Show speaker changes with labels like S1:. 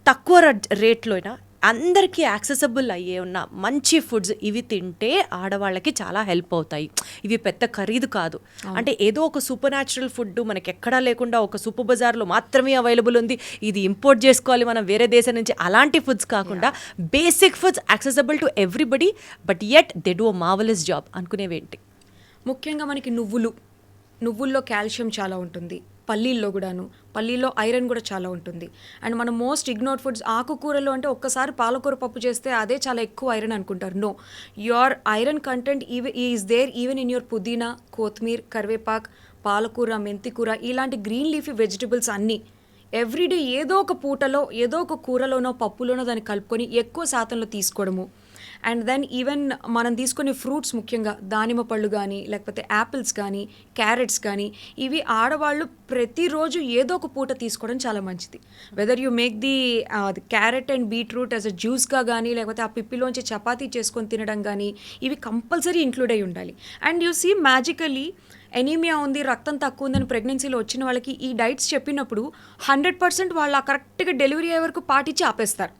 S1: తక్కువ రేట్లో అయినా అందరికీ యాక్సెసబుల్ అయ్యే ఉన్న మంచి ఫుడ్స్ ఇవి తింటే ఆడవాళ్ళకి చాలా హెల్ప్ అవుతాయి. ఇవి పెద్ద ఖరీదు కాదు. అంటే ఏదో ఒక సూపర్ న్యాచురల్ ఫుడ్ మనకి ఎక్కడా లేకుండా ఒక సూపర్ బజార్లో మాత్రమే అవైలబుల్ ఉంది, ఇది ఇంపోర్ట్ చేసుకోవాలి మనం వేరే దేశం నుంచి, అలాంటి ఫుడ్స్ కాకుండా basic foods accessible to everybody but yet they do a marvellous job అనుకునేవేంటి?
S2: ముఖ్యంగా మనకి నువ్వుల్లో కాల్షియం చాలా ఉంటుంది, పల్లీల్లో కూడాను, పల్లీల్లో ఐరన్ కూడా చాలా ఉంటుంది. అండ్ మన మోస్ట్ ఇగ్నోర్డ్ ఫుడ్స్ ఆకుకూరలు అంటే ఒక్కసారి పాలకూర పప్పు చేస్తే అదే చాలా ఎక్కువ ఐరన్ అనుకుంటారు. No, your iron content is there even in your పుదీనా, కొత్తిమీర్, కరివేపాక్, పాలకూర, మెంతికూర, ఇలాంటి గ్రీన్ లీఫీ వెజిటబుల్స్ అన్నీ ఎవ్రీడే ఏదో ఒక పూటలో ఏదో ఒక కూరలోనో పప్పులోనో దాన్ని కలుపుకొని ఎక్కువ శాతంలో తీసుకోవడము. అండ్ దెన్ ఈవెన్ మనం తీసుకునే ఫ్రూట్స్, ముఖ్యంగా దానిమ్మ పళ్ళు కానీ లేకపోతే యాపిల్స్ కానీ క్యారెట్స్ కానీ, ఇవి ఆడవాళ్ళు ప్రతిరోజు ఏదో ఒక పూట తీసుకోవడం చాలా మంచిది. Whether you make the carrot and beetroot as a జ్యూస్గా కానీ లేకపోతే ఆ పిప్పిలోంచి చపాతీ చేసుకొని తినడం కానీ, ఇవి కంపల్సరీ ఇంక్లూడ్ అయి ఉండాలి. And you see magically anaemia ఉంది, రక్తం తక్కువ ఉందని ప్రెగ్నెన్సీలో వచ్చిన వాళ్ళకి ఈ డైట్స్ చెప్పినప్పుడు 100% వాళ్ళు కరెక్ట్గా డెలివరీ అయ్యే వరకు పాటించి ఆపేస్తారు.